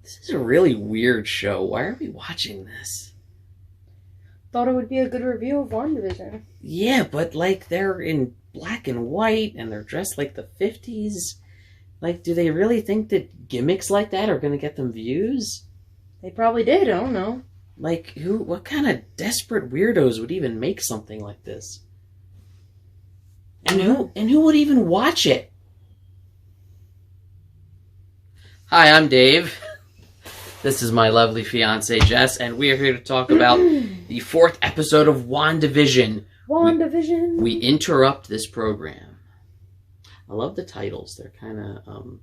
This is a really weird show. Why are we watching this? Thought it would be a good review of WandaVision. Yeah, but, like, they're in black and white, and they're dressed like the 50s. Like, do they really think that gimmicks like that are going to get them views? They probably did, I don't know. Like, what kind of desperate weirdos would even make something like this? And who would even watch it? Hi, I'm Dave. This is my lovely fiancée, Jess, and we are here to talk about the 4th episode of WandaVision. WandaVision. We interrupt this program. I love the titles. They're kind of,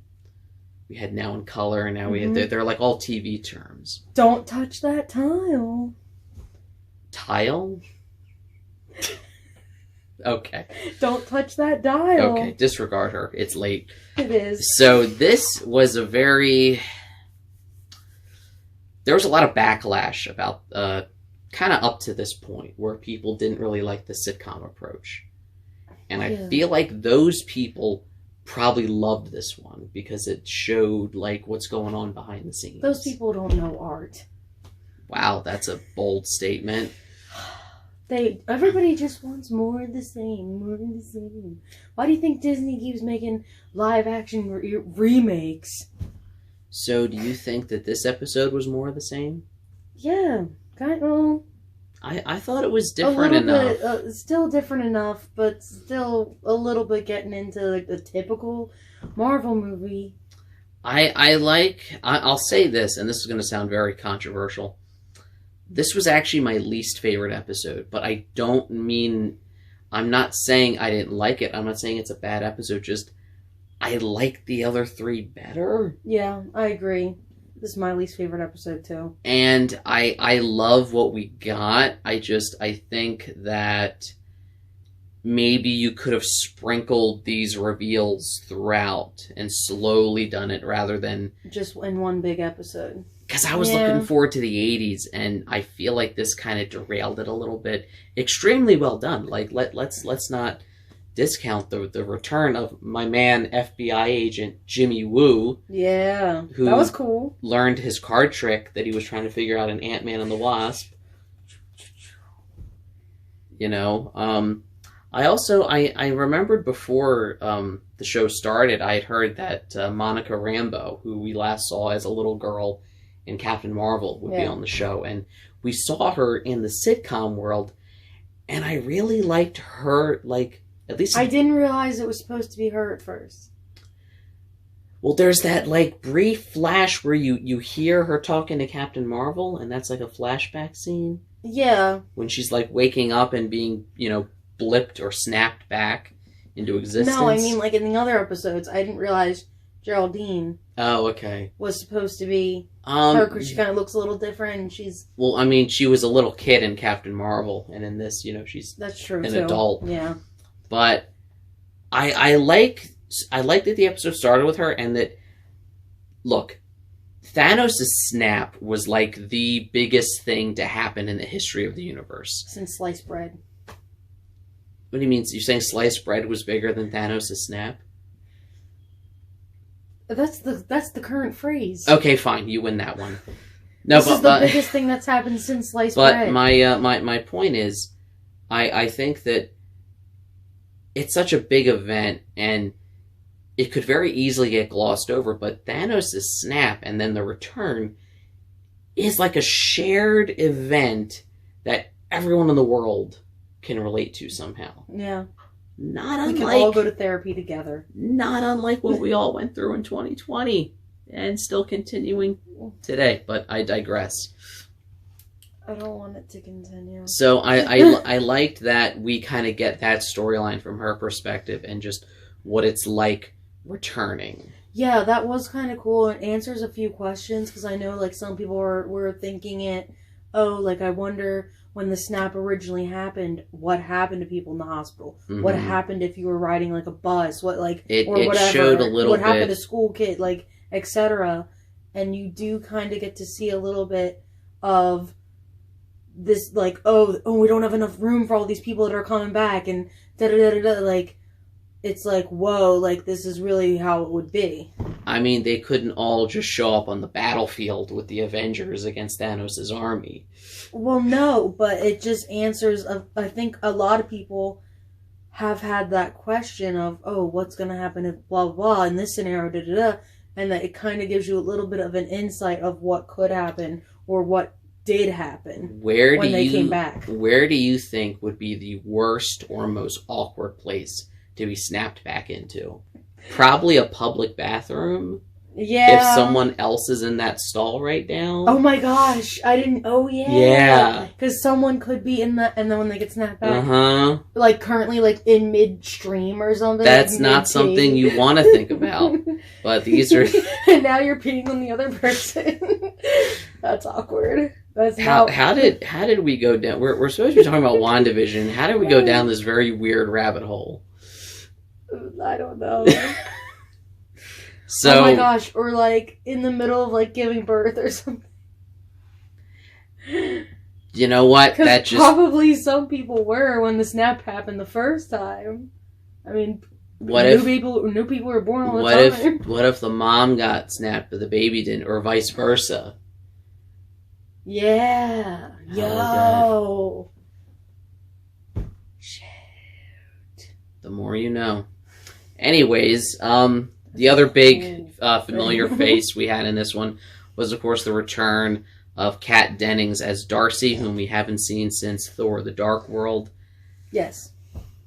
we had Now in Color, and now they're like all TV terms. Don't touch that tile. Tile? Okay. Don't touch that dial. Okay, disregard her. It's late. It is. So this was a very... There was a lot of backlash about kind of up to this point where people didn't really like the sitcom approach. And I feel like those people probably loved this one because it showed like what's going on behind the scenes. Those people don't know art. Wow, that's a bold statement. Everybody just wants more of the same, more of the same. Why do you think Disney keeps making live action remakes? So, do you think that this episode was more of the same? Yeah, kind of. I thought it was different enough. Bit, still different enough, but still a little bit getting into like the typical Marvel movie. I'll say this, and this is going to sound very controversial. This was actually my least favorite episode, but I don't mean... I'm not saying I didn't like it. I'm not saying it's a bad episode, just... I like the other 3 better. Yeah, I agree. This is my least favorite episode, too. And I love what we got. I think that maybe you could have sprinkled these reveals throughout and slowly done it rather than... just in one big episode. Because I was looking forward to the 80s, and I feel like this kind of derailed it a little bit. Extremely well done. Like, let's not discount the return of my man, FBI agent Jimmy Woo. Yeah, that was cool. Learned his card trick that he was trying to figure out in Ant-Man and the Wasp. You know, I remembered before the show started, I had heard that Monica Rambeau, who we last saw as a little girl in Captain Marvel, would be on the show. And we saw her in the sitcom world, and I really liked her, like, at least... I didn't realize it was supposed to be her at first. Well, there's that, like, brief flash where you hear her talking to Captain Marvel, and that's like a flashback scene. Yeah. When she's, like, waking up and being, blipped or snapped back into existence. No, I mean, like, in the other episodes, I didn't realize Geraldine... Oh, okay. ...was supposed to be her, because she kind of looks a little different, and she's... Well, I mean, she was a little kid in Captain Marvel, and in this, she's That's true, an too. adult. Yeah. But I like that the episode started with her, and that... Look, Thanos' snap was, like, the biggest thing to happen in the history of the universe. Since sliced bread. What do you mean? You're saying sliced bread was bigger than Thanos' snap? That's the current phrase. Okay, fine. You win that one. No, this is the biggest thing that's happened since sliced bread. But my point is, I think that it's such a big event, and it could very easily get glossed over, but Thanos' snap and then the return is like a shared event that everyone in the world can relate to somehow. Yeah. Not unlike... We can all go to therapy together. Not unlike what we all went through in 2020 and still continuing today, but I digress. I don't want it to continue. So I liked that we kind of get that storyline from her perspective and just what it's like returning. Yeah, that was kind of cool. It answers a few questions, because I know like some people were thinking it, I wonder when the snap originally happened, what happened to people in the hospital? Mm-hmm. What happened if you were riding like a bus? What or whatever? It showed a little what bit. Happened to school kid, etc. And you do kind of get to see a little bit of this, we don't have enough room for all these people that are coming back, and da da da da da. It's like, whoa, this is really how it would be. I mean, they couldn't all just show up on the battlefield with the Avengers against Thanos' army. Well, no, but it just answers. I think a lot of people have had that question of, oh, what's going to happen if blah, blah, blah, in this scenario, da, da, da, and that it kind of gives you a little bit of an insight of what could happen or what did happen when they came back. Where do you think would be the worst or most awkward place to be snapped back into? Probably a public bathroom. Yeah. If someone else is in that stall right now. Oh my gosh. I didn't. Oh yeah. Yeah. Because someone could be in that, and then when they get snapped back. Uh-huh. Like currently, like in midstream or something. That's like not something you want to think about. But these are. And now you're peeing on the other person. That's awkward. That's how did we go down? We're supposed to be talking about WandaVision. How did we go down this very weird rabbit hole? I don't know. So, oh my gosh, or like in the middle of like giving birth or something. You know what? That just probably some people were when the snap happened the first time. I mean, new people were born all the time. What if the mom got snapped but the baby didn't, or vice versa? Yeah. Yo. Shoot. The more you know. Anyways, the other big familiar face we had in this one was, of course, the return of Kat Dennings as Darcy, whom we haven't seen since Thor: The Dark World. Yes.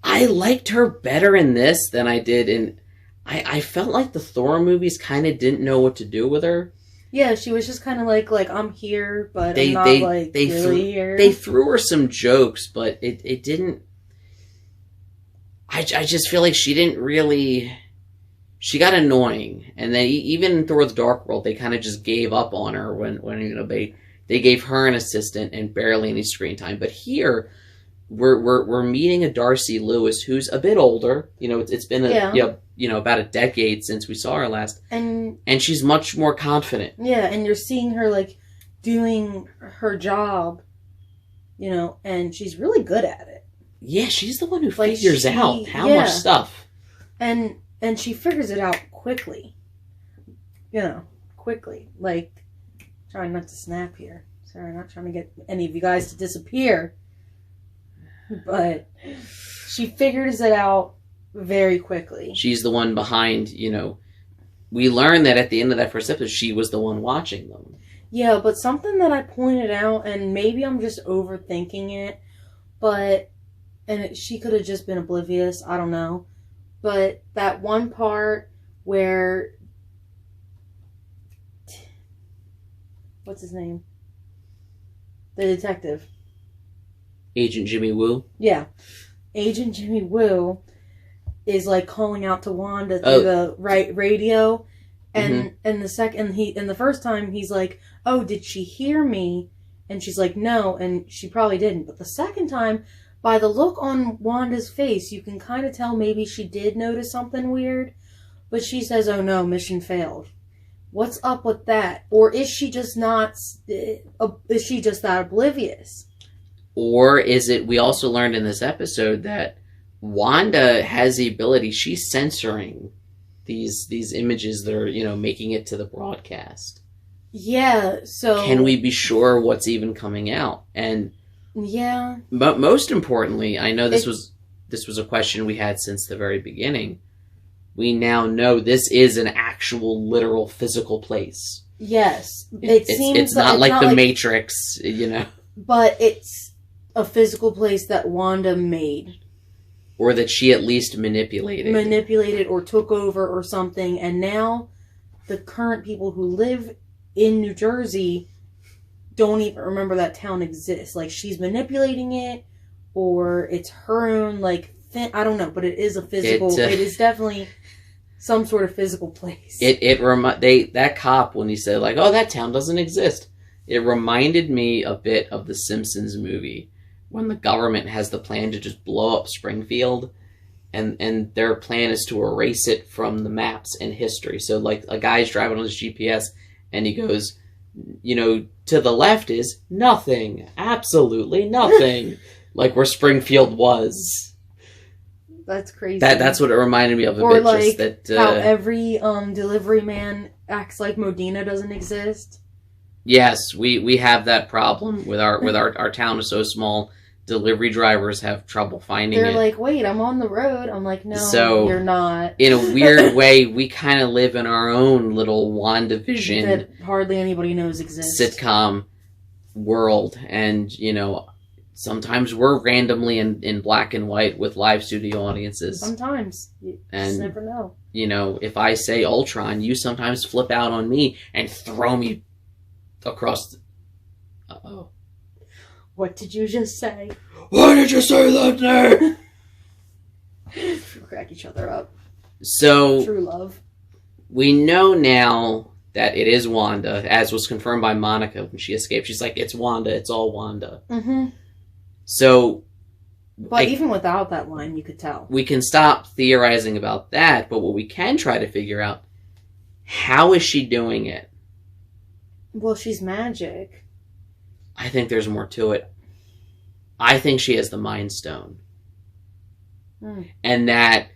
I liked her better in this than I did in... I felt like the Thor movies kind of didn't know what to do with her. Yeah, she was just kind of like I'm here, but I'm not really here. They threw her some jokes, but it didn't... I just feel like she didn't really... She got annoying, and then even in Thor: The Dark World, they kind of just gave up on her when they gave her an assistant and barely any screen time. But here, we're meeting a Darcy Lewis who's a bit older. You know, it's been about a decade since we saw her last, and she's much more confident. Yeah, and you're seeing her like doing her job, you know, and she's really good at it. Yeah, she's the one who figures out how much stuff. And she figures it out quickly. You know, quickly. Like, trying not to snap here. Sorry, I'm not trying to get any of you guys to disappear. But she figures it out very quickly. She's the one behind, you know. We learned that at the end of that first episode, she was the one watching them. Yeah, but something that I pointed out, and maybe I'm just overthinking it, but... And she could have just been oblivious. I don't know. But that one part where... What's his name? The detective. Agent Jimmy Woo? Yeah. Agent Jimmy Woo is like calling out to Wanda through the radio. And the first time he's like, oh, did she hear me? And she's like, no. And she probably didn't. But the second time... By the look on Wanda's face, you can kind of tell maybe she did notice something weird. But she says, oh no, mission failed. What's up with that? Or is she just not... Is she just that oblivious? Or is it... We also learned in this episode that Wanda has the ability... She's censoring these images that are, you know, making it to the broadcast. Yeah, so... Can we be sure what's even coming out? And... Yeah. But most importantly, I know this was a question we had since the very beginning. We now know this is an actual, literal, physical place. Yes. It's not like the Matrix, you know. But it's a physical place that Wanda made. Or that she at least manipulated. Manipulated or took over or something. And now the current people who live in New Jersey... don't even remember that town exists. Like, she's manipulating it, or it's her own, like, I don't know, but it is a physical, it is definitely some sort of physical place. That cop, when he said, like, oh, that town doesn't exist, it reminded me a bit of the Simpsons movie, when the government has the plan to just blow up Springfield, and their plan is to erase it from the maps and history. So, like, a guy's driving on his GPS, and he goes... You know, to the left is nothing. Absolutely nothing. Like where Springfield was. That's crazy. That's what it reminded me of a or bit. Like just that, how every delivery man acts like Modena doesn't exist. Yes, we have that problem with our town is so small. Delivery drivers have trouble finding They're it. like, wait, I'm on the road. I'm like, no, so, you're not. In a weird way, we kind of live in our own little WandaVision that hardly anybody knows exists. Sitcom world. And, sometimes we're randomly in black and white with live studio audiences. Sometimes. You just never know. If I say Ultron, you sometimes flip out on me and throw me across the... Uh-oh. What did you just say? Why did you say that name? We crack each other up. So... True love. We know now that it is Wanda, as was confirmed by Monica when she escaped. She's like, it's Wanda, it's all Wanda. Mm-hmm. So... But even without that line, you could tell. We can stop theorizing about that, but what we can try to figure out, how is she doing it? Well, she's magic. I think there's more to it. I think she has the Mind Stone. And that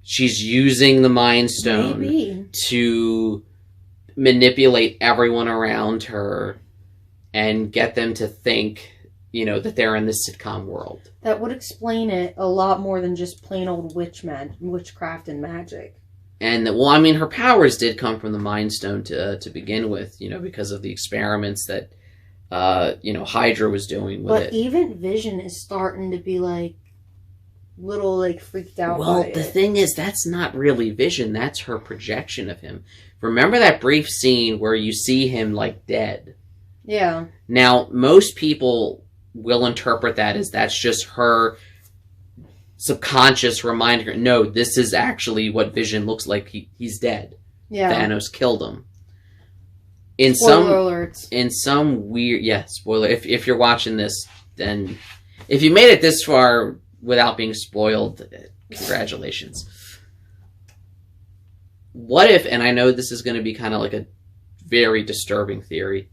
she's using the Mind Stone to manipulate everyone around her and get them to think, that they're in this sitcom world. That would explain it a lot more than just plain old witchcraft and magic. And, her powers did come from the Mind Stone to begin with, because of the experiments that Hydra was doing with it. But even Vision is starting to be little freaked out. Well, by the it. thing is, that's not really Vision. That's her projection of him. Remember that brief scene where you see him dead? Yeah. Now, most people will interpret that as that's just her subconscious reminding her, no, this is actually what Vision looks like. He's dead. Yeah. Thanos killed him. Spoiler alerts. In some weird... Yeah, spoiler. If you're watching this, then... If you made it this far without being spoiled, congratulations. What if... And I know this is going to be kind of a very disturbing theory.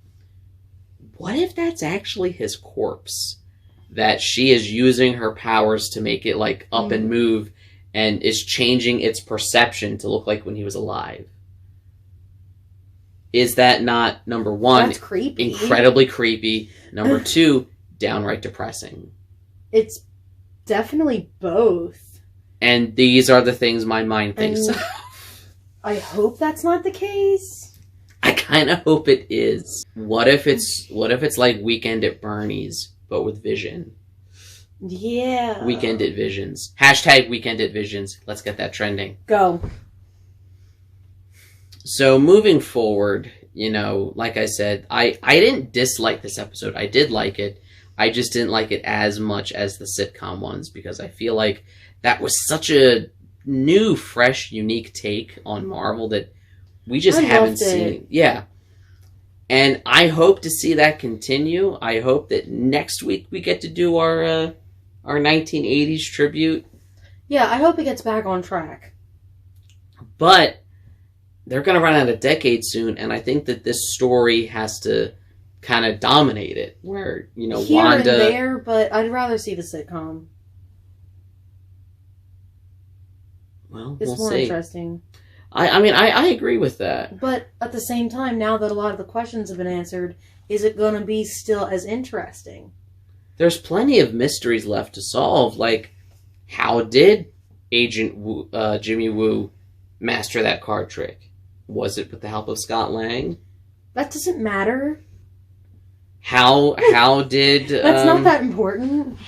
What if that's actually his corpse? That she is using her powers to make it, up and move, and is changing its perception to look like when he was alive? Is that not, number one, that's creepy. Incredibly creepy, number two, downright depressing? It's definitely both. And these are the things my mind thinks. I hope that's not the case. I kind of hope it is. What if it's like Weekend at Bernie's, but with Vision? Yeah. Weekend at Visions. Hashtag Weekend at Visions. Let's get that trending. Go. So moving forward, like I said, I didn't dislike this episode. I did like it. I just didn't like it as much as the sitcom ones because I feel like that was such a new, fresh, unique take on Marvel that we just haven't seen. Yeah. And I hope to see that continue. I hope that next week we get to do our 1980s tribute. Yeah, I hope it gets back on track. But they're going to run out of decades soon, and I think that this story has to kind of dominate it. Where, Here Wanda... and there, but I'd rather see the sitcom. Well, it's we'll more see. Interesting. I agree with that. But at the same time, now that a lot of the questions have been answered, is it going to be still as interesting? There's plenty of mysteries left to solve, how did Agent Jimmy Woo master that card trick? Was it with the help of Scott Lang? That doesn't matter. How did... That's not that important.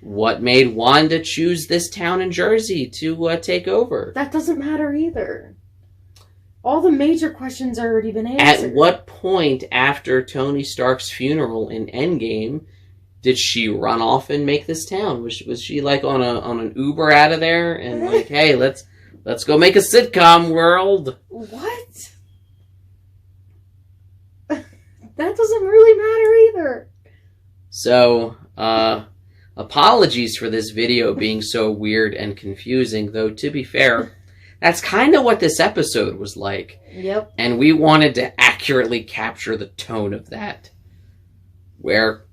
What made Wanda choose this town in Jersey to take over? That doesn't matter either. All the major questions have already been answered. At what point after Tony Stark's funeral in Endgame did she run off and make this town? Was she on an Uber out of there and hey, let's go make a sitcom world? What? That doesn't really matter either. So, apologies for this video being so weird and confusing, though to be fair, that's kind of what this episode was like. Yep. And we wanted to accurately capture the tone of that. Where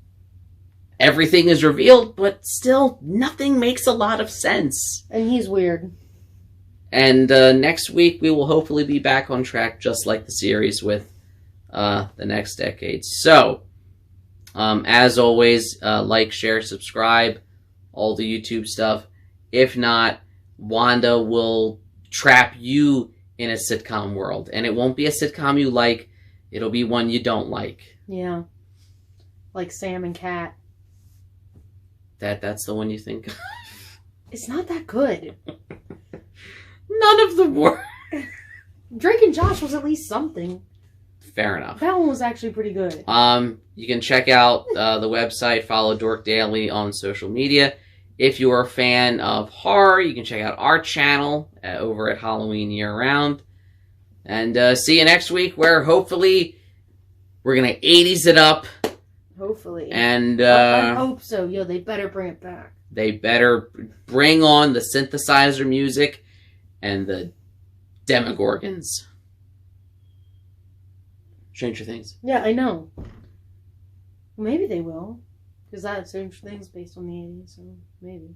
everything is revealed, but still nothing makes a lot of sense. And he's weird. And next week we will hopefully be back on track, just like the series, with the next decade. So, as always, like, share, subscribe, all the YouTube stuff. If not, Wanda will trap you in a sitcom world. And it won't be a sitcom you like. It'll be one you don't like. Yeah. Like Sam and Cat. That's the one you think of? It's not that good. None of them were. Drake and Josh was at least something. Fair enough. That one was actually pretty good. You can check out the website, follow Dork Daily on social media. If you are a fan of horror, you can check out our channel over at Halloween Year Round. And see you next week, where hopefully we're going to 80s it up. Hopefully. And I hope so. Yo, they better bring it back. They better bring on the synthesizer music and the Demogorgons. Stranger Things. Yeah, I know. Well, maybe they will. Because that Stranger Things based on the 80s, so maybe.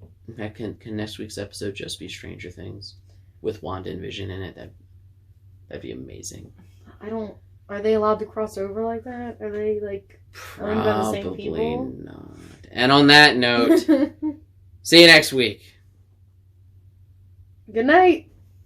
Can next week's episode just be Stranger Things with WandaVision in it? That'd be amazing. Are they allowed to cross over like that? Are they owned by the same people? Probably not. And on that note, see you next week. Good night.